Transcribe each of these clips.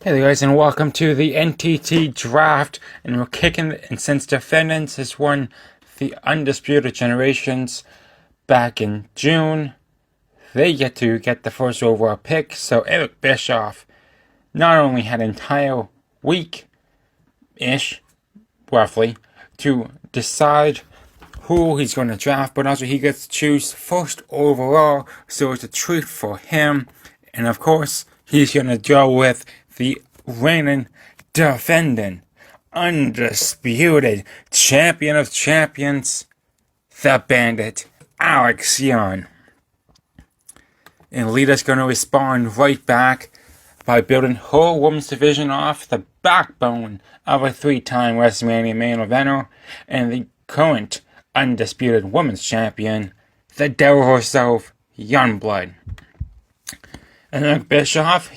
Hey there guys, and welcome to the NTT Draft, and we're kicking, and since Defendence has won the Undisputed Generations back in June, they get to get the first overall pick. So Eric Bischoff not only had an entire week-ish, roughly, to decide who he's going to draft, but also he gets to choose first overall, so it's a treat for him. And of course, he's going to go with the reigning, defending, undisputed champion of champions, the Bandit, Alex Young. And Lita's going to respond right back by building her women's division off the backbone of a three-time WrestleMania main eventer and the current undisputed women's champion, the devil herself, Youngblood. And Eric Bischoff,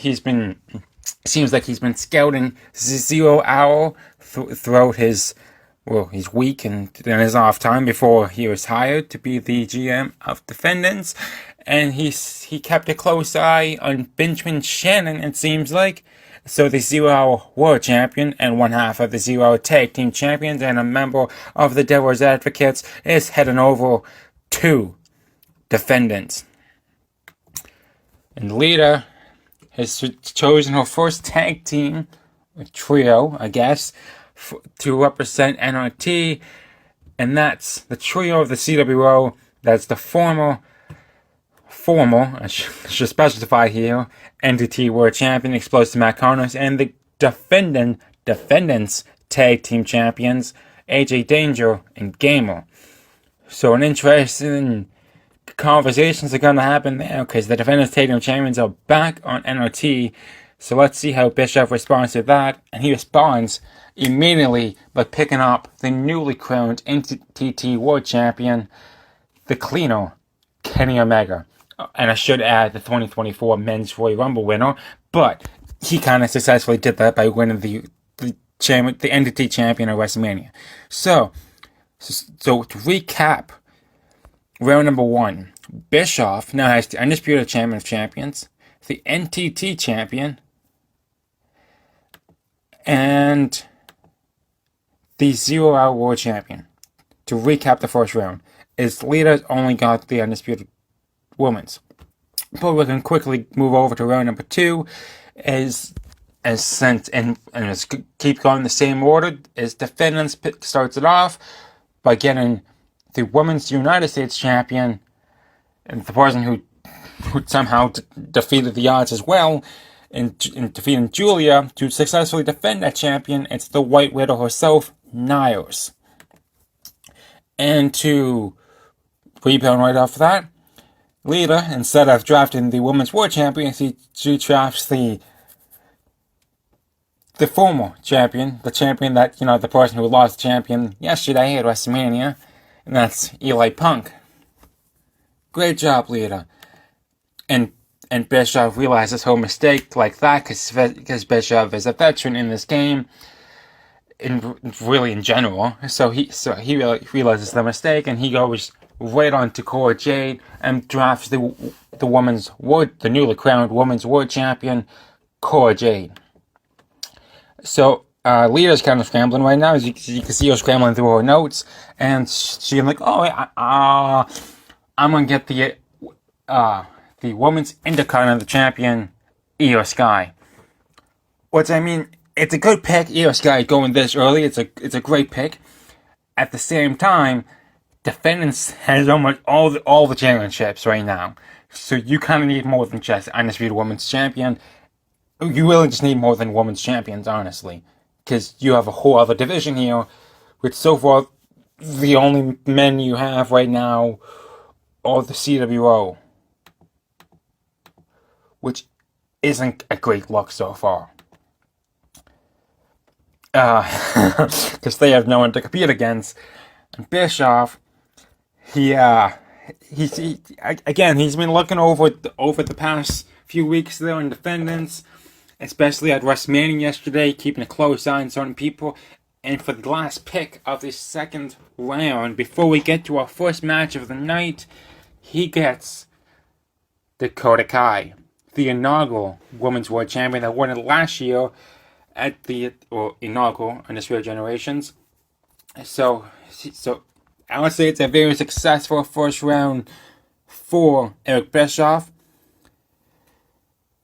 seems like he's been scouting 0 Hour throughout his week and his off time before he was hired to be the GM of Defendants. And he kept a close eye on Benjamin Shannon, it seems like. So the 0 Hour World Champion and one half of the 0 Hour Tag Team Champions and a member of the Devil's Advocates is heading over to Defendants. And Lita has chosen her first tag team, a trio, I guess, to represent NRT, and that's the trio of the CWO. That's the former, I should specify here, NTT World Champion, Explosive Matt Connors, and the Defendants Tag Team Champions, AJ Danger and Gamer. So an interesting conversations are going to happen there because the Defendants Tag Team Champions are back on NRT. So let's see how Bischoff responds to that. And he responds immediately by picking up the newly crowned NTT World Champion, the cleaner, Kenny Omega. And I should add the 2024 Men's Royal Rumble winner. But he kind of successfully did that by winning the NTT Champion at WrestleMania. So to recap, round number 1, Bischoff now has the Undisputed Champion of Champions, the NTT Champion, and the 0 Hour World Champion. To recap the first round, is Lita's only got the Undisputed Women's. But we can quickly move over to round number 2, keep going the same order, as Defendants starts it off by getting the Women's United States Champion, and the person who somehow defeated the odds as well, in defeating Julia to successfully defend that champion. It's the White Widow herself, Niles. And to rebound right off that, Lita, instead of drafting the Women's World Champion, she drafts the former champion, the champion that, the person who lost the champion yesterday at WrestleMania, and that's Eli Punk. Great job, Lita. And Bischoff realizes her mistake like that because Bischoff is a veteran in this game, really in general. So he realizes the mistake, and he goes right on to Cora Jade and drafts the newly crowned Women's World Champion, Cora Jade. So Lita's kind of scrambling right now, as you can see her scrambling through her notes, and she's like, I'm gonna get the Women's Intercontinental Champion, Io Sky. Which, I mean, it's a good pick, Io Sky, going this early. It's a great pick. At the same time, Defendants has almost all the championships right now, so you kind of need more than just Undisputed Women's Champion. You really just need more than Women's Champions, honestly, because you have a whole other division here, which so far the only men you have right now are the CWO, which isn't a great look so far. Because they have no one to compete against. And Bischoff, he's been looking over the past few weeks there in Defendants, especially at WrestleMania yesterday, keeping a close eye on certain people. And for the last pick of this second round, before we get to our first match of the night, he gets Dakota Kai the inaugural Women's World Champion that won it last year at the inaugural Undisputed Generations. So I would say it's a very successful first round for Eric Bischoff.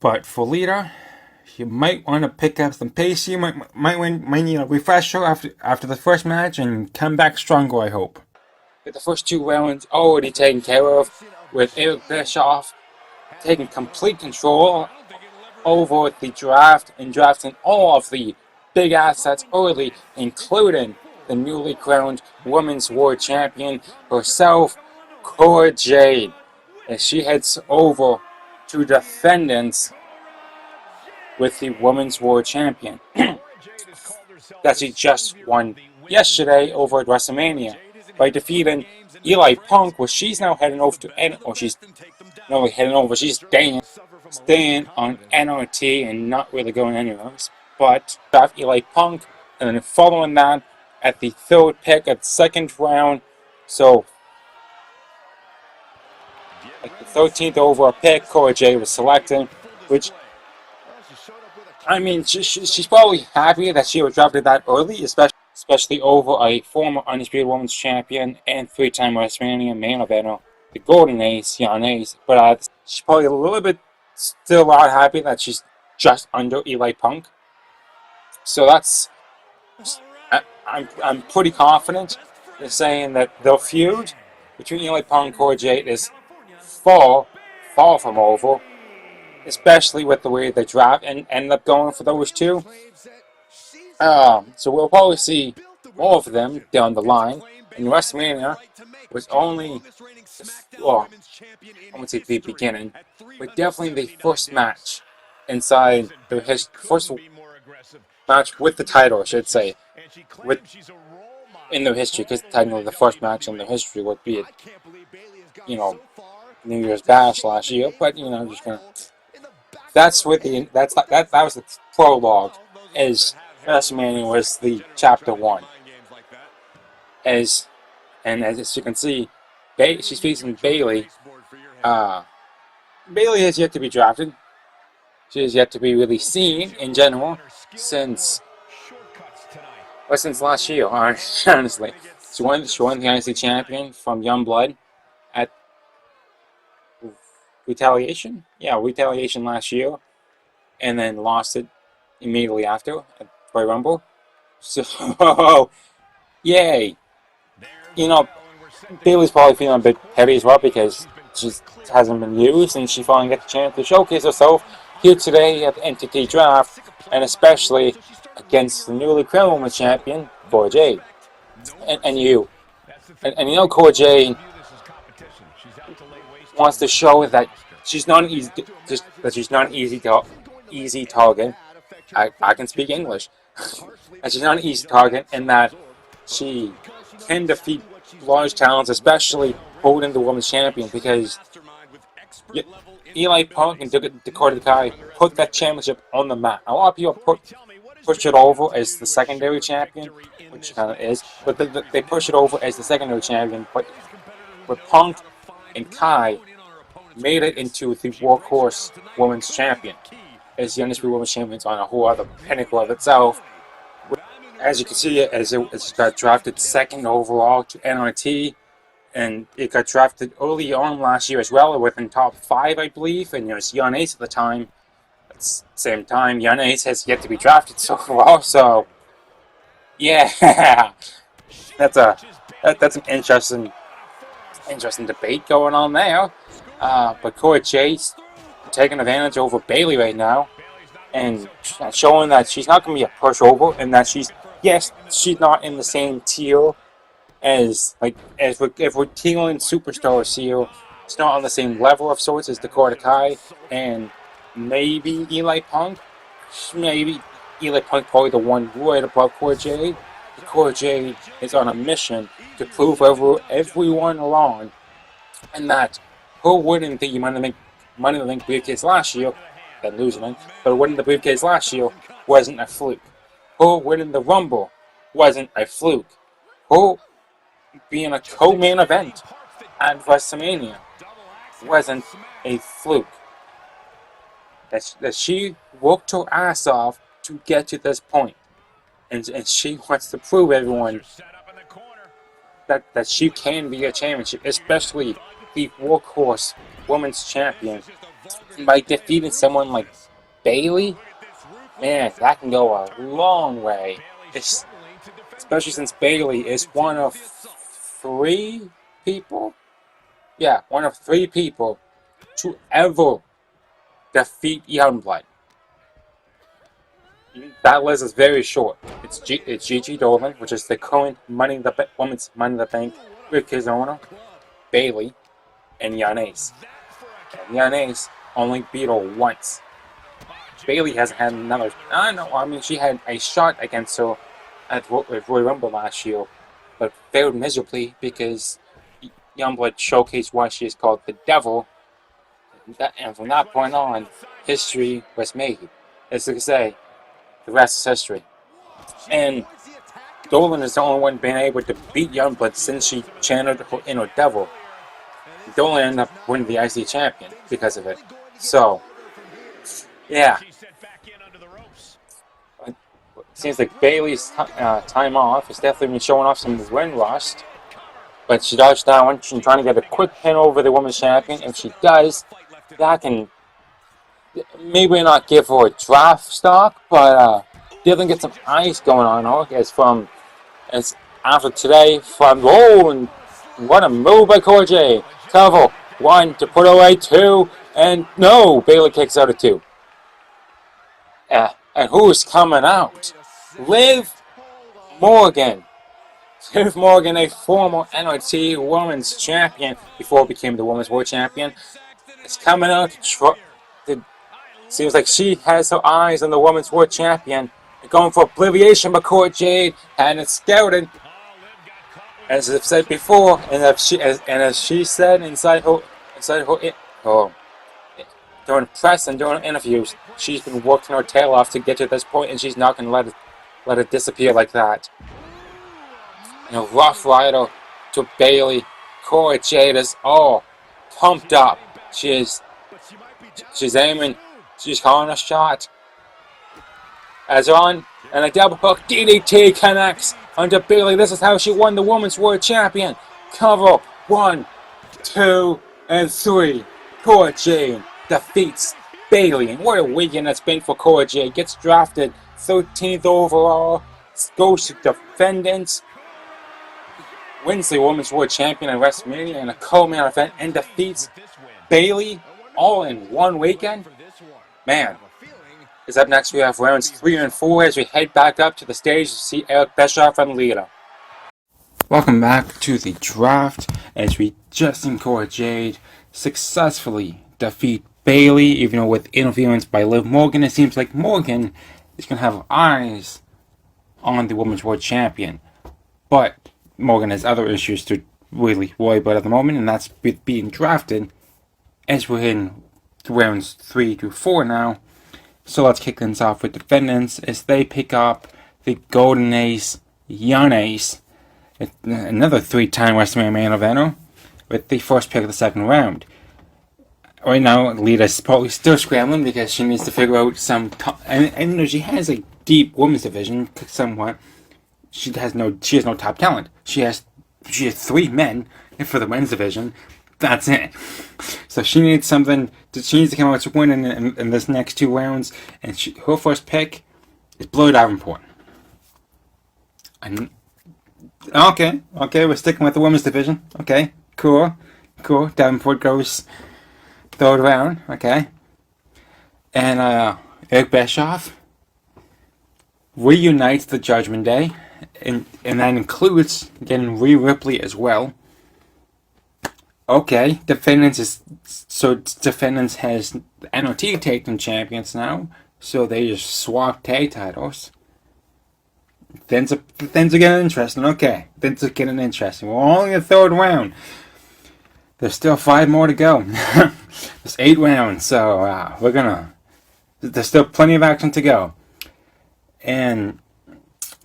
But for Lita, you might want to pick up some pace. You might need a refresher after the first match and come back stronger, I hope. With the first 2 rounds already taken care of, with Eric Bischoff taking complete control over the draft and drafting all of the big assets early, including the newly crowned Women's World Champion herself, Cora Jade, as she heads over to Defendence with the Women's World Champion that she just won yesterday over at WrestleMania by defeating Eli Punk, where she's now heading over to she's not heading over, she's staying on NRT and not really going anywhere. But draft Eli Punk, and then following that at the 3rd pick of the 2nd round, so at the 13th overall pick, Cora Jade was selected, which, I mean, she's probably happy that she was drafted that early, especially over a former Undisputed Women's Champion and 3-time WrestleMania main eventer, the Golden Ace, Giannis. But she's probably a little bit still not happy that she's just under Eli Punk. So I'm pretty confident in saying that the feud between Eli Punk and Cora Jade is far from over, especially with the way the draft ended up going for those two. So we'll probably see more of them down the line. And WrestleMania was only, well, I won't say the beginning, but definitely the first match inside the first match with the title, I should say, in their history, because technically the first match in their history would be, New Year's Bash last year. But just gonna. That was the prologue, as WrestleMania was the chapter 1. As you can see, she's facing Bayley. Bayley has yet to be drafted. She has yet to be really seen in general since last year, honestly. She won the IC champion from Youngblood at Retaliation last year, and then lost it immediately after at Royal Rumble. So, yay! Bayley's probably feeling a bit heavy as well because she hasn't been used, and she finally got the chance to showcase herself here today at the NTT Draft, and especially against the newly crowned Women's Champion, Cora Jade. And Cora Jade wants to show that she's not an easy target. I can speak English. And she's not an easy target, in that she can defeat large talents, especially holding the Women's Champion, because Eli Punk and Dakota Kai put that championship on the map. A lot of people push it over as the secondary champion, which kind of is, but they push it over as the secondary champion. But Punk and Kai made it into the workhorse Women's Champion, as the Undisputed Women's Champions on a whole other pinnacle of itself. As you can see, as it got drafted 2nd overall to NRT, and it got drafted early on last year as well, within top 5, I believe, and it was Giannis at the time. At the same time, Giannis has yet to be drafted so far, so yeah, that's an interesting debate going on there. But Cora Jade's taking advantage over Bayley right now, and showing that she's not going to be a pushover, and that she's not in the same tier as if we're tingling superstars here. It's not on the same level of sorts as Dakota Kai and maybe Eli Punk. Maybe Eli Punk probably the one right above Cora Jade. Cora Jade is on a mission to prove everyone wrong, and that her winning the Money in the Bank briefcase last year, then losing it, but winning the briefcase last year wasn't a fluke. Her winning the Rumble wasn't a fluke. Her being a co-main event at WrestleMania wasn't a fluke. that she worked her ass off to get to this point, and she wants to prove everyone that she can be a championship, especially the workhorse women's champion, by defeating someone like Bayley. Man, that can go a long way. Especially since Bayley is one of three people. Yeah, one of three people to ever defeat Youngblood. That list is very short. It's Gigi Dolan, which is the current women's Money in the Bank with his owner, Bayley, and Yanes. And Yanes only beat her once. Bayley hasn't had another. I mean, she had a shot against her at Royal Rumble last year, but failed miserably because Youngblood showcased why she is called the Devil. And from that point on, history was made. As they say, the rest is history. And Dolan is the only one being able to beat Youngblood since she channeled her inner devil. Dolan ended up winning the IC champion because of it. So, yeah. It seems like Bayley's time off is definitely been showing off some win rust. But she dodged that one. She's trying to get a quick pin over the women's champion. If she does, that can maybe not give her a draft stock, but definitely get some ice going on her. As after today, and what a move by Cora Jade. Cover 1 to put away 2, and no, Bayley kicks out of 2. And who's coming out? Liv Morgan. Liv Morgan, a former NXT Women's Champion before became the Women's World Champion, is coming out. Seems like she has her eyes on the Women's World Champion. Going for obliviation, but Cora Jade had it scouted. As I've said before, and as she said inside her during press and during interviews, she's been working her tail off to get to this point, and she's not going to let it disappear like that. And a Rough Rider to Bayley. Cora Jade is all pumped up. She's aiming. She's calling a shot. As on, and a double hook DDT connects onto Bayley. This is how she won the Women's World Champion. Cover 1, 2, and 3. Cora Jade defeats Bayley. And what a weekend that's been for Cora Jade. Gets drafted 13th overall. Goes to Defendence. Wins the Women's World Champion at WrestleMaina in a co-main event and defeats Bayley all in one weekend. Man. Is up next, we have rounds 3 and 4 as we head back up to the stage to see Eric Bischoff and Lita. Welcome back to the draft as we just seen Cora Jade successfully defeat Bayley, even though with interference by Liv Morgan. It seems like Morgan is going to have eyes on the Women's World Champion. But Morgan has other issues to really worry about at the moment, and that's being drafted as we're in rounds 3 to 4 now. So let's kick things off with Defendants as they pick up the Golden Ace, Young Ace, another 3-time WrestleMania main eventer, with the first pick of the second round. Right now, Lita's probably still scrambling because she needs to figure out and she has a deep women's division somewhat. She has no top talent. She has 3 men for the men's division. That's it. So she needs something. She needs to come out to win in this next 2 rounds. And her first pick is Blue Davenport. Okay, we're sticking with the women's division. Okay, cool. Davenport goes 3rd round. Okay. And Eric Bischoff reunites the Judgment Day. And that includes getting Rhea Ripley as well. Okay, Defendants has NXT Tag Team Champions now, so they just swap tag titles. Things are getting interesting. Okay, things are getting interesting. We're only in the 3rd round. There's still 5 more to go. There's 8 rounds, so there's still plenty of action to go. And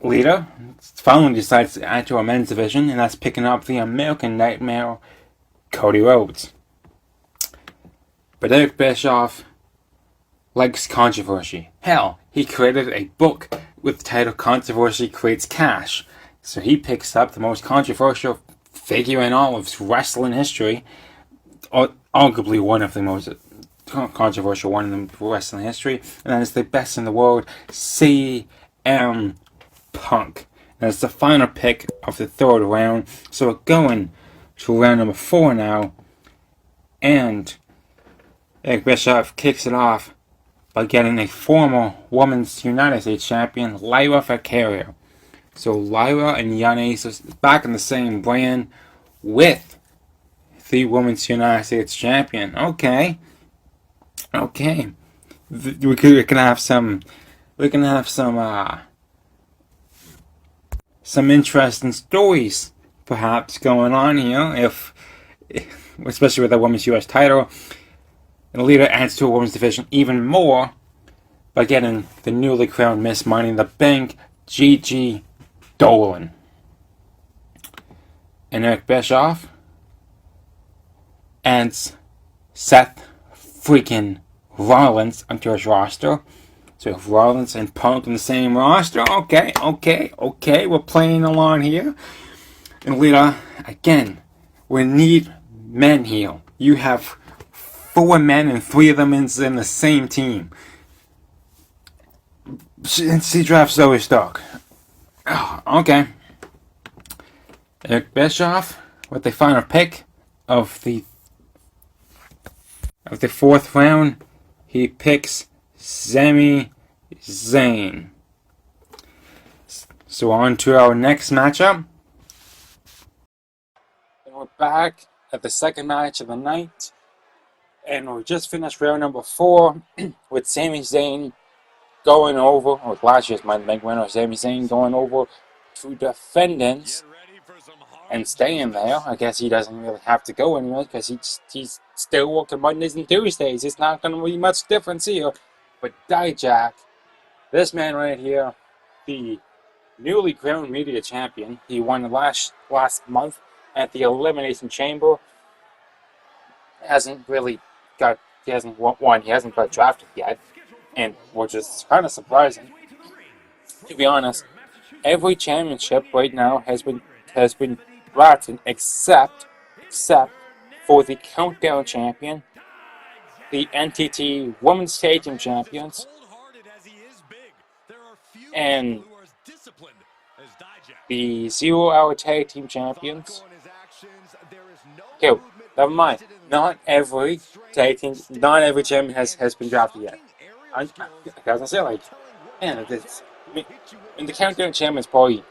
Lita finally decides to add to our men's division, and that's picking up the American Nightmare, Cody Rhodes. But Eric Bischoff likes controversy. Hell, he created a book with the title Controversy Creates Cash. So he picks up the most controversial figure in all of wrestling history, arguably one of the most controversial one in the wrestling history, and that is the best in the world, CM Punk. And it's the final pick of the third round, so we're going to round number 4 now, and Eric Bischoff kicks it off by getting a former Women's United States Champion, Lyra Valkyria. So Lyra and Yanis is back in the same brand with the Women's United States Champion. Okay. We can have some interesting stories perhaps going on here, especially with the Women's US title. And Lita adds to a women's division even more by getting the newly crowned Miss Money in the Bank, Gigi Dolan. And Eric Bischoff adds Seth freaking Rollins onto his roster. So if Rollins and Punk in the same roster, okay, we're playing along here. And Lita, again, we need men here. You have 4 men and 3 of them in the same team. NTT Draft's always stuck. Oh, okay. Eric Bischoff with the final pick of the 4th round. He picks Sami Zayn. So on to our next matchup. And we're back at the second match of the night. And we just finished round number 4 with Sami Zayn going over, with last year's Money Bank winner, Sami Zayn going over to Defendence and staying there. I guess he doesn't really have to go anywhere because he's still working Mondays and Tuesdays. It's not going to be much difference here. But Dijak, this man right here, the newly crowned media champion, he won last month at the Elimination Chamber. He hasn't got drafted yet, and which is kind of surprising. To be honest, every championship right now has been drafted except for the Countdown Champion, the NTT Women's Tag Team Champions, and the 0 Hour Tag Team Champions. Okay, never mind. Not every champion has been drafted yet. I was gonna say, like, man, the Countdown Champion is probably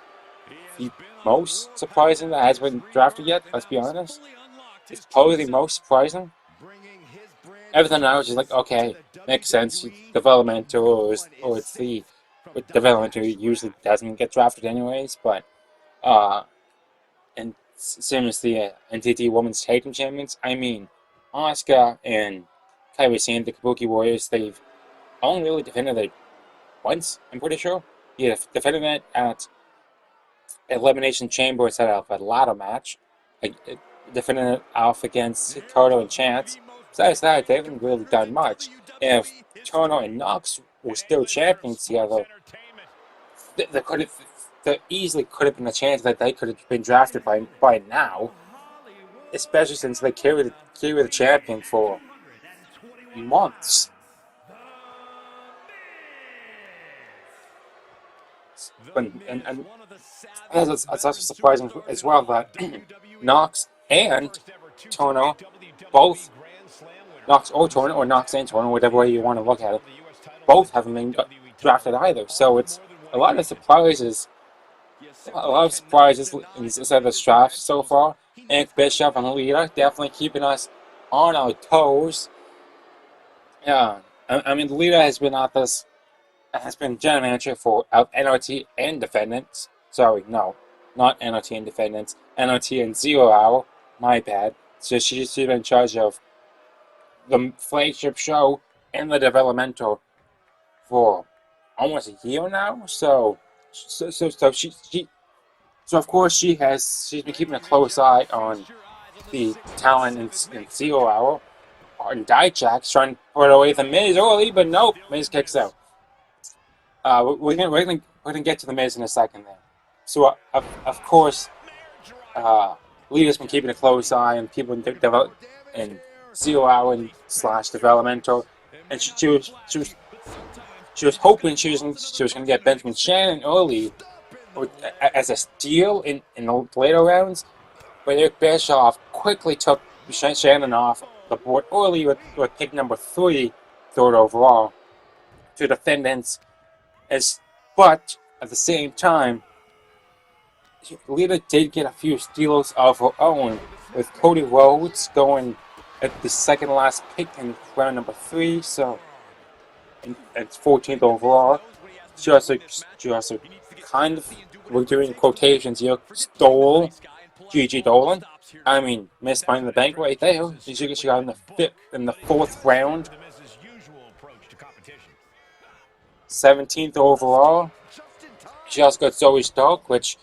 the most surprising that has been drafted yet. Let's be honest. It's probably the most surprising. Everything now is just like, okay, makes sense. Developmental, or it's the developmental usually doesn't get drafted anyways. But and same as the NTT Women's Tag Team Champions. I mean, Asuka and Kairi Sane, the Kabuki Warriors, they've only really defended it once, I'm pretty sure. Yeah, defended it at Elimination Chamber instead of a ladder match. Defending it off against Carter and Chance. Besides that, they haven't really done much. If Turner and Knox were still champions together, there easily could have been a chance that they could have been drafted by now. Especially since they carried the champion for months. And it's also surprising as well that Knox and Turner, both Knox or Turner, or Knox and Turner, whatever way you want to look at it, both haven't been drafted either. So it's a lot of surprises inside this draft so far. Eric Bischoff and Lita definitely keeping us on our toes. Yeah, I mean, Lita has been general manager for NRT and Defendants. Sorry, no, not NRT and Defendants. NRT and 0 Hour. My bad. So she's been in charge of the flagship show and the developmental for almost a year now. So of course she's been keeping a close eye on the talent in 0 Hour. and Dijak trying to put away the Miz early, but nope, Miz kicks out. We're gonna get to the Miz in a second there. So of course, Lita's been keeping a close eye on people in 0 hour and / developmental, and she was hoping she was gonna get Benjamin Shannon early as a steal in the later rounds, but Eric Bischoff quickly took Shannon off the board early with pick number 3, third overall, to Defendence. But at the same time, Lita did get a few steals of her own, with Cody Rhodes going at the second last pick in round number 3, so it's 14th overall. She also kind of, we're doing quotations here, stole Gigi Dolan. I mean, missed Money in the Bank right there. She got in the 4th round. 17th overall. She also got Zoe Stark, which,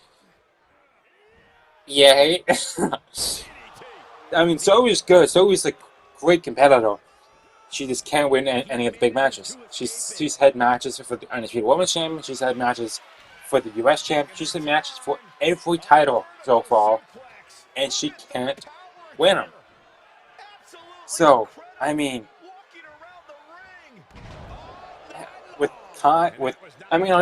yay. I mean, Zoe's good. Zoe's a great competitor. She just can't win any of the big matches. She's had matches for the Undisputed Women's Champion. She's had matches for the U.S. Champion. She's had matches for every title so far, and she can't win them. So, I mean, on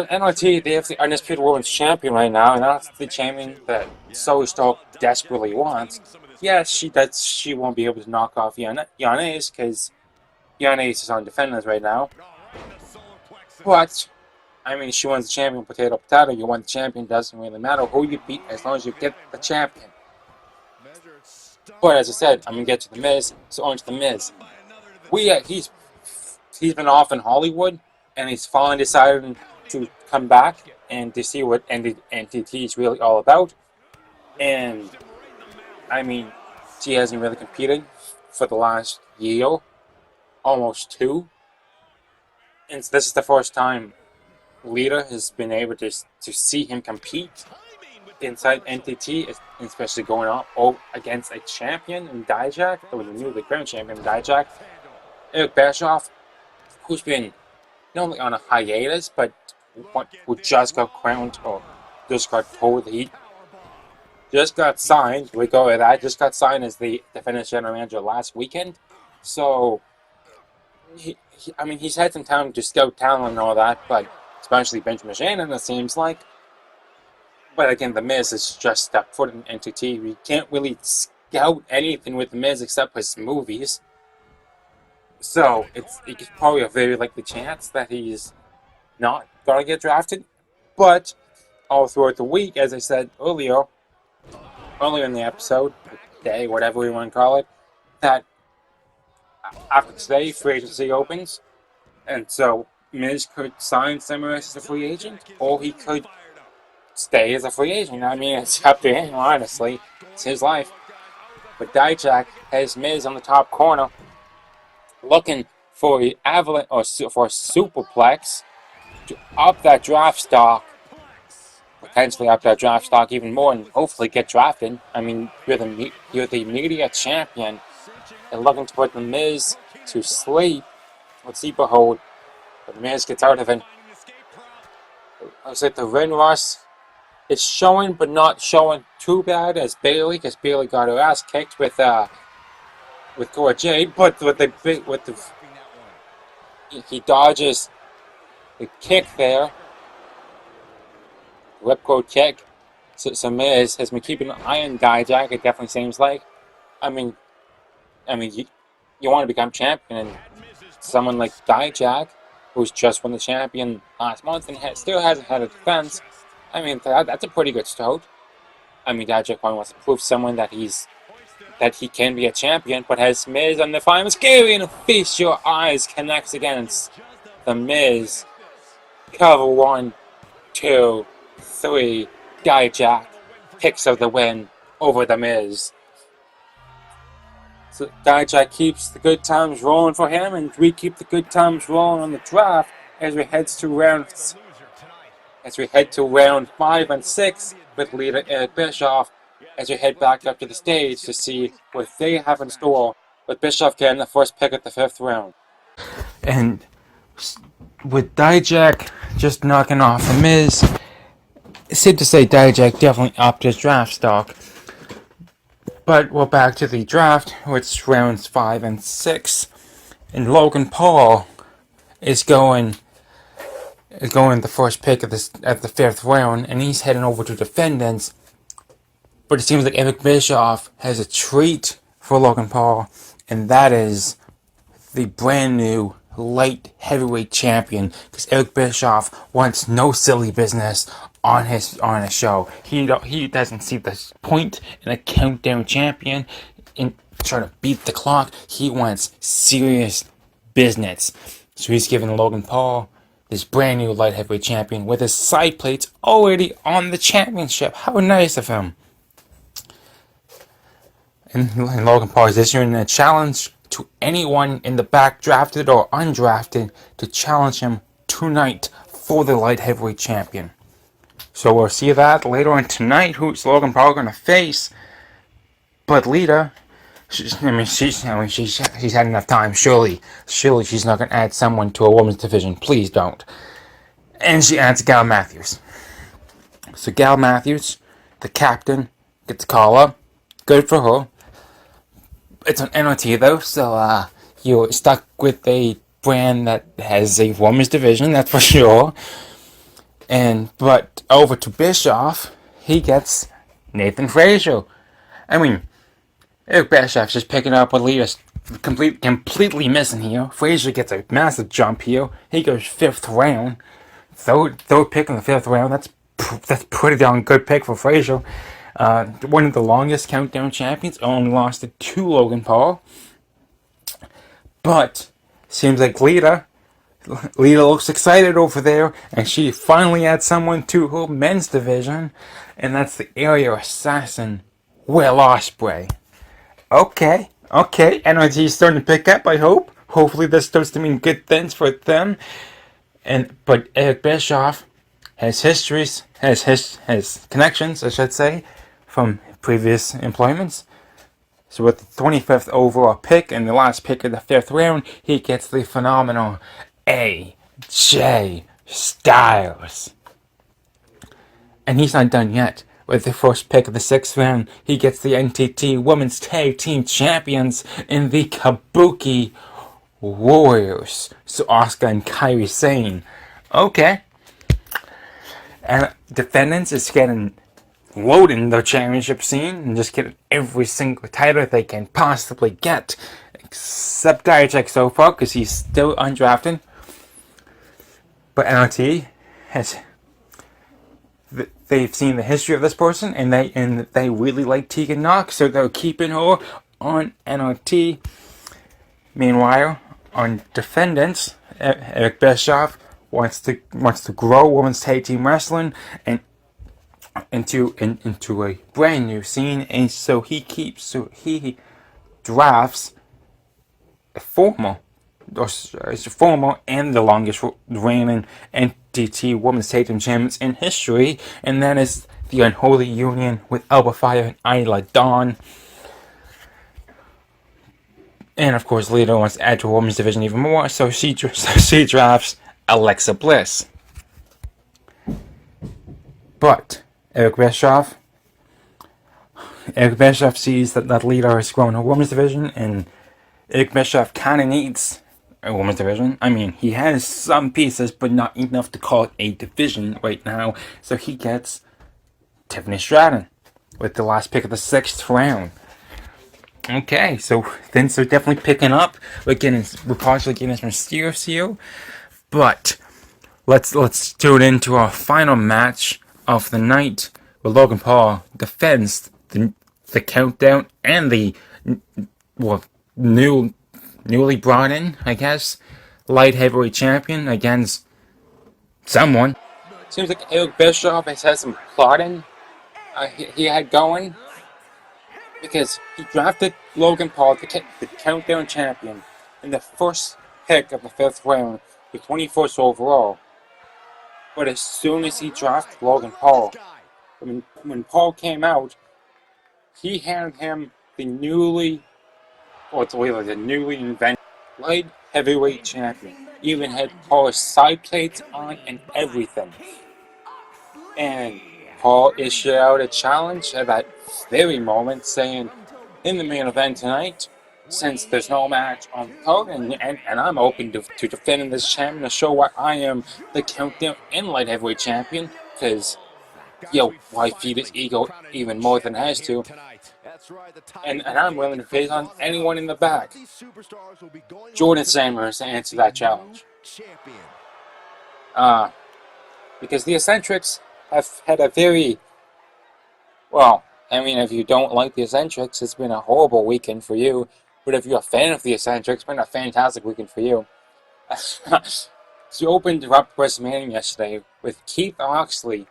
NRT they have the Undisputed Women's Champion right now, and that's the champion that Zoe Stark desperately wants. Yes, she won't be able to knock off Yanez because Yanez is on Defenders right now. But I mean, she wants the champion, potato. You want the champion, doesn't really matter who you beat as long as you get the champion. But as I said, I'm gonna get to the Miz. So on to the Miz. He's been off in Hollywood, and he's finally decided to come back and to see what NTT is really all about. And I mean, she hasn't really competed for the last year, almost 2. And this is the first time Lita has been able to see him compete inside NTT, especially going up against a champion in Dijak, or the newly crowned champion in Dijak, Eric Bischoff, who's been not only on a hiatus, but who just got crowned, or just got told he just got signed. We go with that. Just got signed as the Defenders General Manager last weekend. So, he's had some time to scout talent and all that, but especially Benjamin Shannon, it seems like. But again, The Miz is just stepped foot in NTT. We can't really scout anything with The Miz except his movies. So, it's probably a very likely chance that he's not going to get drafted. But, all throughout the week, as I said earlier in the episode, day, whatever we want to call it, that after today, free agency opens, and so Miz could sign somewhere as a free agent, or he could stay as a free agent. I mean, it's up to him, honestly. It's his life. But Dijak has Miz on the top corner, looking for an avalanche or for a superplex to up that draft stock, potentially up that draft stock even more, and hopefully get drafted. I mean, you're the media champion, and looking to put the Miz to sleep. Let's see, behold, the Miz gets out of it. Looks like the ring rust is showing, but not showing too bad as Bayley, because Bayley got her ass kicked with Cora Jade, but he dodges the kick there, ripcord kick. So Miz has been keeping an eye on Dijak. It definitely seems like. I mean, you want to become champion, and someone like Dijak, who's just won the champion last month and still hasn't had a defense. I mean, that's a pretty good start. I mean, Dijak wants to prove someone that he can be a champion, but has Miz on the final scary and Feast Your Eyes connects against the Miz. Cover 1, 2, 3. Dijak picks up the win over the Miz. So Dijak keeps the good times rolling for him, and we keep the good times rolling on the draft as we head to round 5 and 6 with leader Eric Bischoff, as we head back up to the stage to see what they have in store with Bischoff getting the first pick at the 5th round. And with Dijak just knocking off The Miz, it's safe to say Dijak definitely upped his draft stock. But we're back to the draft, which rounds 5 and 6, and Logan Paul is going the first pick at the 5th round, and he's heading over to Defendence. But it seems like Eric Bischoff has a treat for Logan Paul, and that is the brand new light heavyweight champion. Because Eric Bischoff wants no silly business on his show. He doesn't see the point in a countdown champion in trying to beat the clock. He wants serious business. So he's giving Logan Paul this brand new light heavyweight champion with his side plates already on the championship. How nice of him. And Logan Paul is issuing a challenge to anyone in the back, drafted or undrafted, to challenge him tonight for the light heavyweight champion. So we'll see that later on tonight. Who's Logan Paul going to face? But Lita, she's had enough time. Surely she's not going to add someone to a women's division. Please don't. And she adds Gal Matthews. So Gal Matthews, the captain, gets a call up. Good for her. It's on NOT though, so you're stuck with a brand that has a women's division, that's for sure. But over to Bischoff, he gets Nathan Frazier. I mean, Eric Bischoff's just picking up what Lita's completely missing here. Frazier gets a massive jump here. He goes 5th round. Third pick in the 5th round. That's pretty darn good pick for Frazier. One of the longest countdown champions, only lost it to Logan Paul. But seems like Lita looks excited over there, and she finally adds someone to her men's division, and that's the area assassin, Will Ospreay. Okay, NRG's starting to pick up, I hope. Hopefully this starts to mean good things for them. But Eric Bischoff has connections, I should say, from previous employments. So with the 25th overall pick and the last pick of the 5th round, he gets the phenomenal AJ Styles. And he's not done yet. With the first pick of the 6th round, he gets the NTT Women's Tag Team Champions in the Kabuki Warriors. So Asuka and Kairi Sane. Okay. And Defendants is getting loaded in the championship scene and just getting every single title they can possibly get. Except Dijak so far, because he's still undrafted. But NLT has... They've seen the history of this person, and they really like Tegan Nox, so they're keeping her on NLT. Meanwhile, on Defendants, Eric Bischoff wants to grow women's tag team wrestling and into a brand new scene, and so he drafts a former and the longest reigning NTT Women's Tag Team Champions in history, and that is the Unholy Union with Alba Fire and Isla Dawn. And of course, Lita wants to add to her women's division even more, so she drafts Alexa Bliss. But Eric Bischoff sees that Lita has grown her women's division, and Eric Bischoff kind of needs a women's division. I mean, he has some pieces, but not enough to call it a division right now. So he gets Tiffany Stratton with the last pick of the 6th round. Okay, so things are definitely picking up. We're partially getting some Mysterio here, but let's tune into our final match of the night, where Logan Paul defends the countdown and the newly brought in, I guess, light heavyweight champion against someone. Seems like Eric Bischoff has had some plotting he had going, because he drafted Logan Paul, the countdown champion, in the first pick of the 5th round, the 21st overall. But as soon as he drafted Logan Paul, when Paul came out, he handed him the newly what's really the newly invented light heavyweight champion. Even had Paul's side plates on and everything. And Paul issued out a challenge at that very moment, saying, in the main event tonight, since there's no match on the card, and I'm open to defending this champion to show why I am the countdown and light heavyweight champion, because, why feed his ego even more than it has to, and I'm willing to face on anyone in the back. Jordan Samuels answered that challenge. Because the Eccentrics have had a very, if you don't like the Eccentrics, it's been a horrible weekend for you. But if you're a fan of the Eccentrics, it's been a fantastic weekend for you. She opened up WrestleMania yesterday with Keith Oxley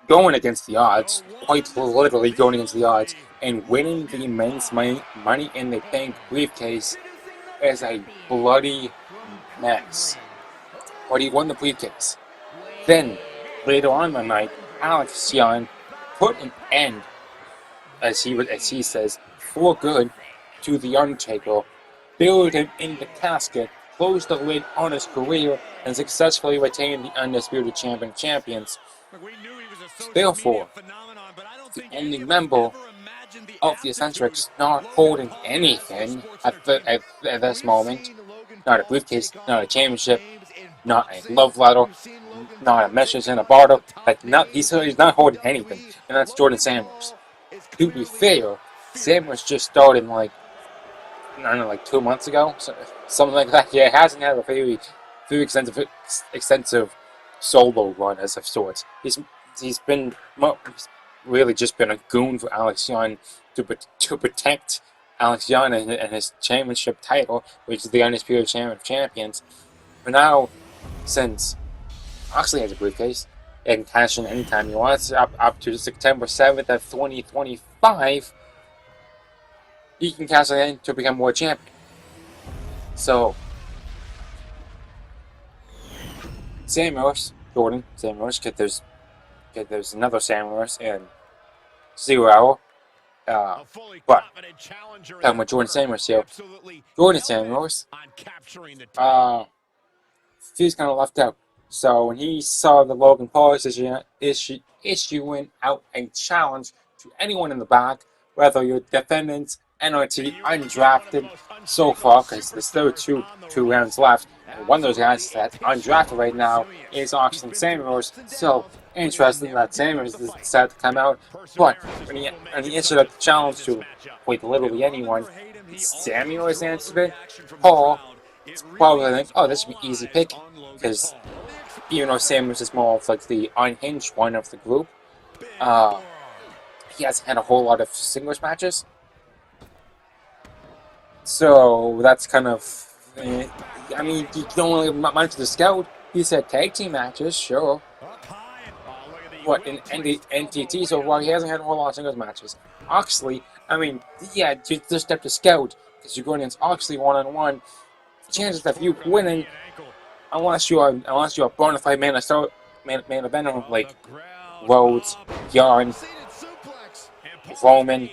going against the odds, quite literally going against the odds, and winning the men's money in the bank briefcase as a bloody mess. But he won the briefcase. Then, later on the night, Alex Young put an end, as he says, for good, to The Undertaker, buried him in the casket, closed the lid on his career, and successfully retained the Undisputed Champions. Therefore, the only member of the Eccentrics not holding anything at this moment, not a briefcase, not a championship, not a love letter, not a message in a bottle, he's not holding anything, and that's Jordan Samuels. To be fair, Samuels just started like 2 months ago, something like that. Yeah, it hasn't had a very extensive solo run as of sorts. He's been really just been a goon for Alex Young to protect Alex Young and his championship title, which is the Undisputed Champion of Champions. But now, since Oxley has a briefcase, and can cash in anytime he wants, up to September 7th of 2025, he can cash it in to become world champion. So, Jordan Samuels, because there's another Samuels in 0 Hour. But talking about Jordan Samuels here, Jordan Samuels, he's kind of left out. So when he saw the Logan Paul issuing out a challenge to anyone in the back, whether you're Defendants, NTT, undrafted so far, because there's still two rounds left, and one of those guys that's undrafted right now is Oxley Samuels. So interesting that Samuels decided to come out, but when he issued a challenge to quite literally anyone, Samuels answered it. Paul probably think, oh, this should be easy pick, because even though Samuels is more of like the unhinged one of the group, he hasn't had a whole lot of singles matches. So that's kind of, you don't really mind for the scout. He said tag team matches, sure. But in NTT so far, he hasn't had a whole lot of singles matches. Oxley, just step to scout, because you're going against Oxley one-on-one. Chances of you winning, unless you're a bona fide main eventer like Rhodes, Yarn, Roman,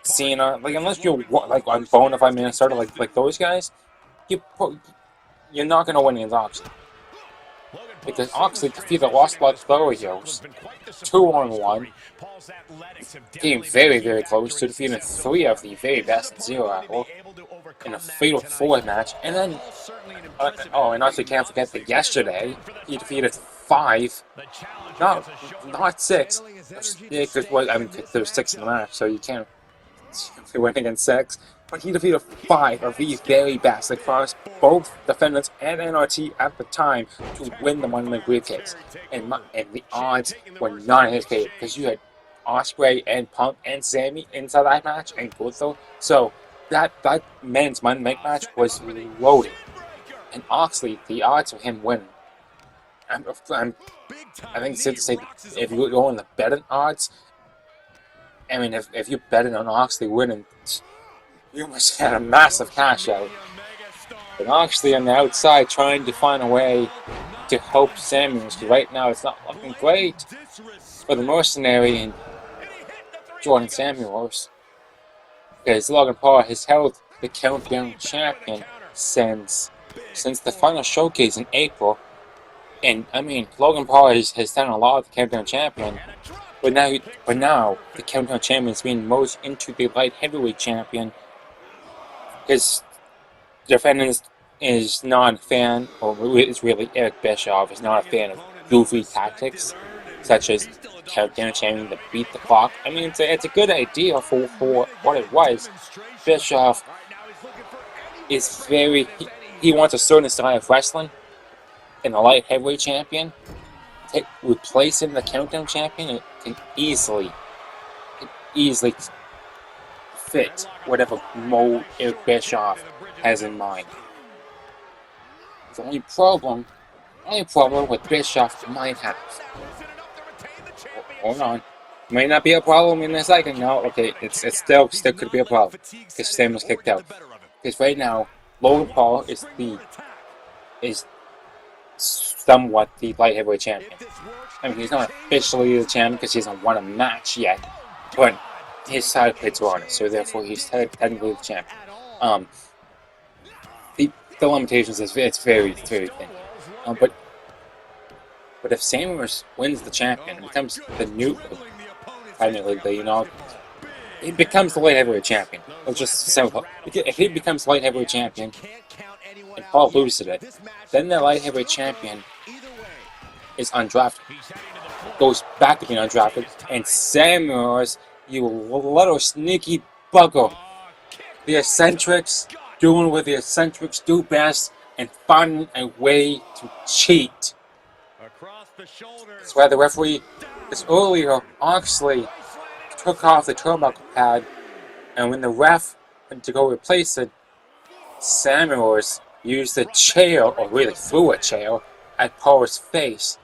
Cena, unless you're like on bona fide main starter like those guys, you're not gonna win against Oxley. Because Oxley defeated Lost Blood Warriors 2-on-1, came very, very close to defeating 3 of the very best in 0 Hour in a fatal 4 match, and then and also can't forget that yesterday he defeated 5, not 6. Yeah, because there's 6 in the match, so you can't win against 6. But he defeated 5 of the very best across both Defendants and NRT at the time to win the Money in the briefcase. And the odds were not in his favor, because you had Ospreay and Punk and Sammy inside that match, and Gunther. So that men's Money in the Bank match was loaded. And Oxley, the odds of him winning, I think it's safe to say that if you go on the betting odds, if you're betting on Oxley winning, you must have a massive cash out. But Oxley on the outside trying to find a way to help Samuels, because right now it's not looking great for the mercenary and Jordan Samuels. Because Logan Paul, his health the Countdown champion since the final showcase in April. And I mean, Logan Paul has done a lot of the Countdown champion, but now the Countdown champion is being merged into the light heavyweight champion because Defendence is not a fan, or it's really Eric Bischoff is not a fan of goofy tactics such as Countdown champion to beat the clock. I mean, it's a good idea for what it was. Bischoff is he wants a certain style of wrestling in the light heavyweight champion. Replacing the Countdown champion, it can easily fit whatever mode Eric Bischoff has in mind. The only problem with Bischoff might have. Hold on. Might not be a problem in a second. No, okay, it still could be a problem because Sam was kicked out. Because right now, Logan Paul is somewhat the light heavyweight champion. I mean, he's not officially the champion because he hasn't won a match yet, but his side plates are on it, so therefore he's technically the champion. The limitations is it's very thin. But if Samuels wins the champion, it becomes the new, he becomes the light heavyweight champion. It's just simple. If he becomes light heavyweight champion and Paul loses it, then the light heavyweight champion is undrafted. Goes back to being undrafted, and Samuels, you little sneaky bugger. The eccentrics doing what the eccentrics do best and finding a way to cheat. That's why the referee this earlier Oxley took off the turnbuckle pad, and when the ref went to go replace it, Samuels used a chair, or really threw a chair, at Paul's face.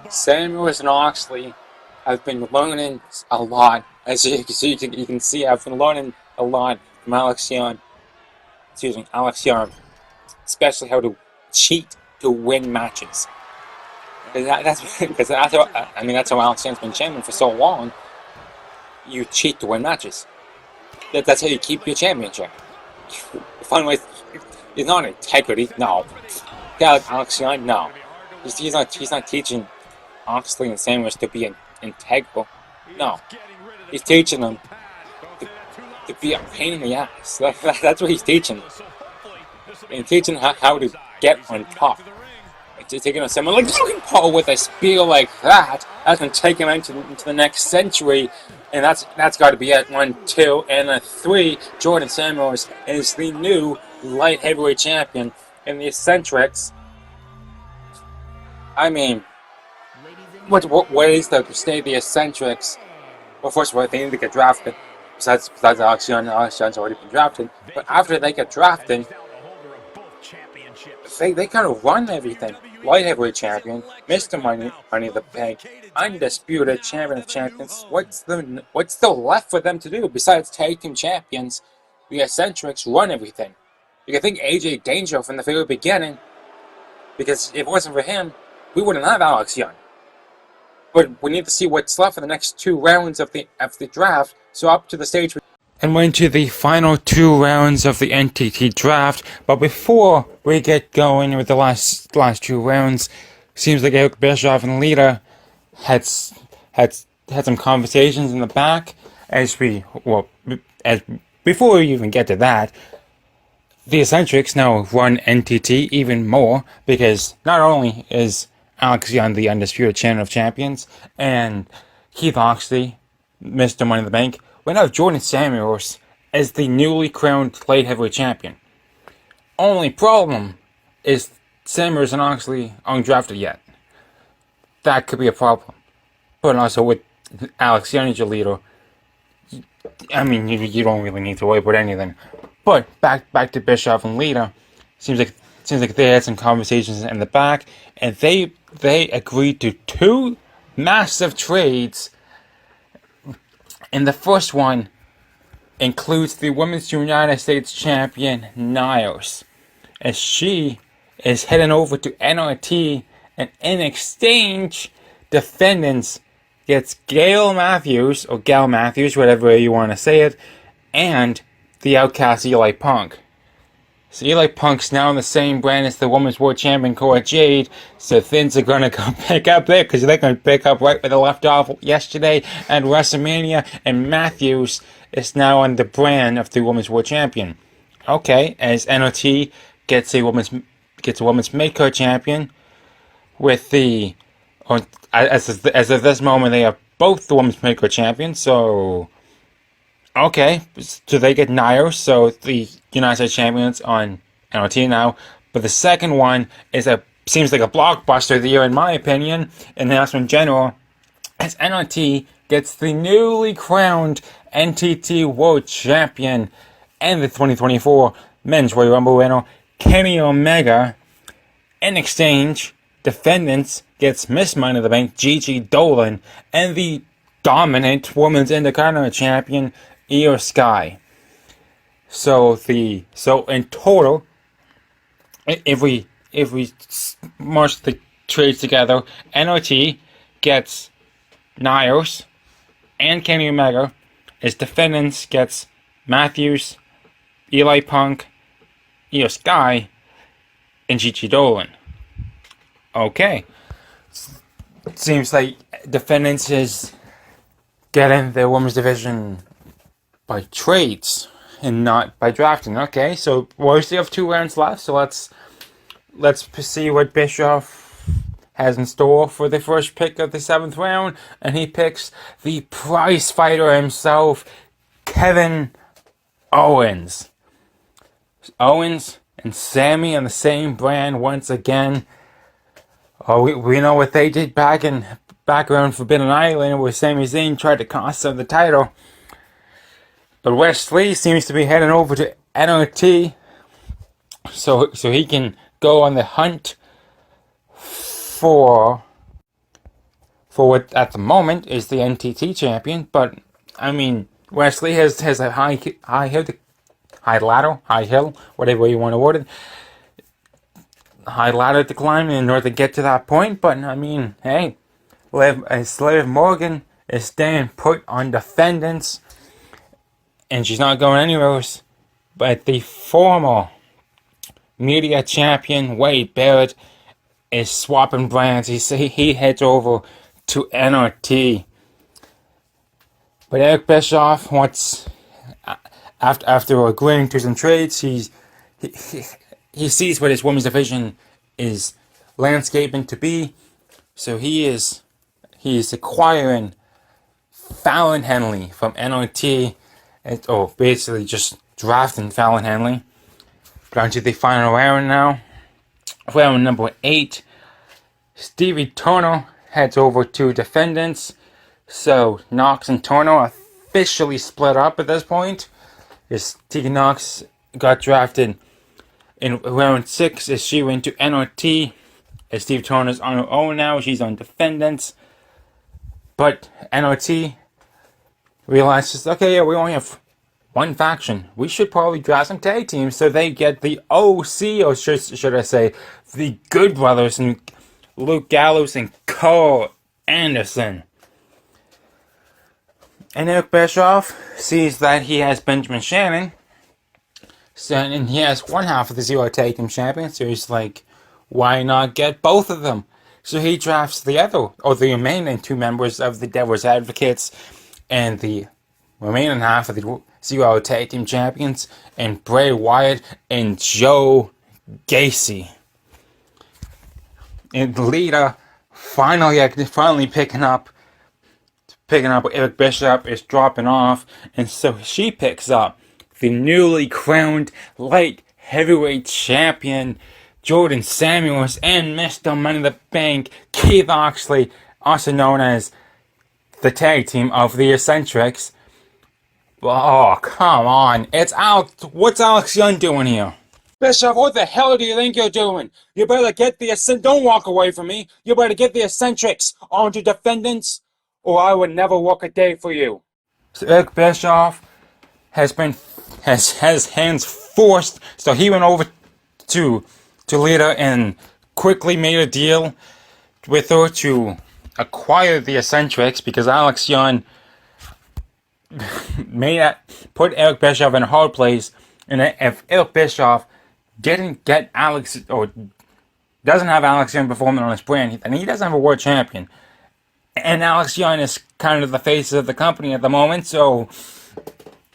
Samuels and Oxley have been learning a lot. As you can see, I've been learning a lot from Alex Young, especially how to cheat to win matches. That's how Alex Young's been champion for so long. You cheat to win matches. That's how you keep your championship. Fun way, it's not integrity. No, Alex Young. No, he's not teaching Oxley and Samuels to be integral. No, he's teaching them to be a pain in the ass. That's what he's teaching. And teaching how to get on top. Taking on someone like Logan Paul with a spear like that's going to take him into the next century. And that's got to be at 1, 2, and a 3. Jordan Samuels is the new light heavyweight champion in the eccentrics. I mean, what is there to stay the eccentrics? Well, first of all, they need to get drafted. Besides Alex Young, Alex Young's already been drafted. But after they get drafted, they kind of run everything. Light heavyweight champion, Mr. Money in the Bank, undisputed champion of champions. What's still left for them to do besides tag team champions? The eccentrics run everything. You can think AJ Danger from the very beginning, because if it wasn't for him, we wouldn't have Alex Young. But we need to see what's left for the next 2 rounds of the draft. So up to the stage. And went to the final 2 rounds of the NTT Draft. But before we get going with the last 2 rounds, seems like Eric Bischoff and Lita had some conversations in the back. Before we even get to that, the eccentrics now run NTT even more, because not only is Alex Young the undisputed champion of champions, and Keith Oxley, Mr. Money in the Bank, we now have Jordan Samuels as the newly crowned light heavyweight champion. Only problem is Samuels and Oxley aren't drafted yet. That could be a problem. But also with Alex Young as your leader, I mean, you don't really need to worry about anything. But back to Bischoff and Lita, seems like they had some conversations in the back, and they agreed to 2 massive trades. And the first one includes the Women's United States Champion, Niles, as she is heading over to NRT, and in exchange, Defendence gets Gail Matthews, or Gal Matthews, whatever you want to say it, and the outcast Eli Punk. So Eli Punk's now in the same brand as the Women's World Champion Cora Jade, so things are going to go pick up there, because they're going to pick up right where they left off yesterday at WrestleMania, and Matthews is now on the brand of the Women's World Champion. Okay, as NOT gets a women's mid-card champion, with the, as of this moment, they have both the women's mid-card champions, so... Okay, so they get Nair, so the United States champions on NOT now. But the second one seems like a blockbuster of the year, in my opinion, and that's in general, as NOT gets the newly crowned NTT World Champion and the 2024 Men's Royal Rumble winner, Kenny Omega. In exchange, Defendence gets Miss Money in the Bank, Gigi Dolan, and the dominant Women's Intercontinental Champion, Io Sky. So in total, if we merge the trades together, NOT gets Niles and Kenny Omega, as Defendants gets Matthews, Eli Punk, Io Sky, and Gigi Dolan. Okay. It seems like Defendants is getting the women's division by trades and not by drafting. Okay, so we still have 2 rounds left, so let's see what Bischoff has in store for the first pick of the 7th round, and he picks the prize fighter himself, Kevin Owens. Owens and Sammy on the same brand once again. Oh, we know what they did back around Forbidden Island, where Sami Zayn tried to cost them the title. But Wesley seems to be heading over to NOT, so he can go on the hunt for what at the moment is the NTT champion. But I mean, Wesley has a high hill, whatever you want to word it, high ladder to climb in order to get to that point. But I mean, hey, Liv Morgan is staying put on Defendants, and she's not going anywhere. But the former media champion Wade Barrett is swapping brands. He heads over to NRT. But Eric Bischoff wants, after agreeing to some trades, he sees what his women's division is landscaping to be. So he is acquiring Fallon Henley from NRT. Basically just drafting Fallon Henley. But onto the final round now. Round number 8. Stevie Turner heads over to Defendants. So Knox and Turner officially split up at this point. As Tegan Knox got drafted in round 6 as she went to NRT. As Steve Turner's on her own now. She's on Defendants. But NRT realizes, okay, yeah, we only have one faction. We should probably draft some tag teams, so they get the OC, or should I say, the Good Brothers, and Luke Gallows and Cole Anderson. And Eric Bischoff sees that he has Benjamin Shannon, and he has one half of the Zero Tag Team Champions, so he's like, why not get both of them? So he drafts the remaining 2 members of the Devil's Advocates, and the remaining half of the Zero Tag Team Champions, and Bray Wyatt and Joe Gacy. And Lita finally picking up Eric Bischoff is dropping off, and so she picks up the newly crowned light heavyweight champion Jordan Samuels and Mr. Money in the Bank Keith Oxley, also known as the tag team of the Eccentrics. Oh, come on. It's Alex. What's Alex Young doing here? Bischoff, what the hell do you think you're doing? You better get don't walk away from me. You better get the Eccentrics onto Defendants, or I would never work a day for you. So Eric Bischoff has hands forced, so he went over to Lita and quickly made a deal with her to acquire the Eccentrics, because Alex Young put Eric Bischoff in a hard place. And if Eric Bischoff didn't get Alex, or doesn't have Alex Young performing on his brand, and he doesn't have a world champion. And Alex Young is kind of the face of the company at the moment, so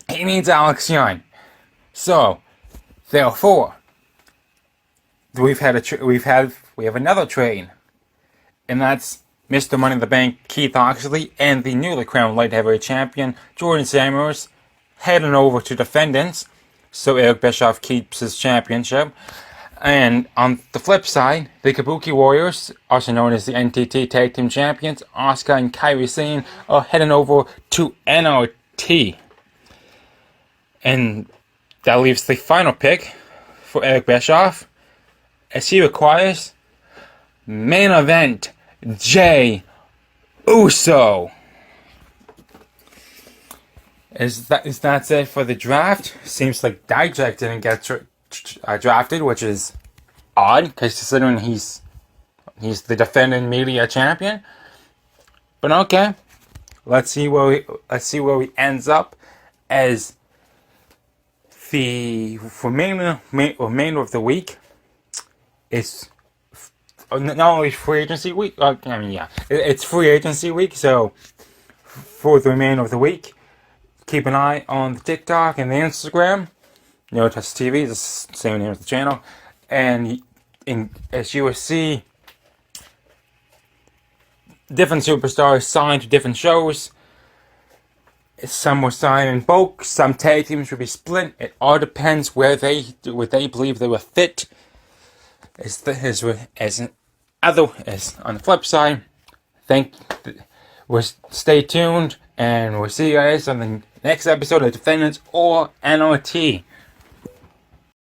he needs Alex Young. So, therefore, we have another trade, and that's Mr. Money in the Bank Keith Oxley and the newly crowned light heavyweight champion Jordan Samuels heading over to Defendence, so Eric Bischoff keeps his championship. And on the flip side, the Kabuki Warriors, also known as the NTT Tag Team Champions, Asuka and Kairi Sane, are heading over to NRT. And that leaves the final pick for Eric Bischoff, as he requires main event Jey Uso. Is that it for the draft? Seems like Dijak didn't get drafted, which is odd, because considering he's the defending media champion. But okay, let's see where he ends up as the remainder of the week. It's not only free agency week. It's free agency week. So for the remainder of the week, keep an eye on the TikTok and the Instagram. Touch TV, the same name as the channel, and as you will see, different superstars signed to different shows. Some will sign in bulk, some tag teams will be split. It all depends where they believe they will fit. As on the flip side, stay tuned, and we'll see you guys on the next episode of Defendants or NRT.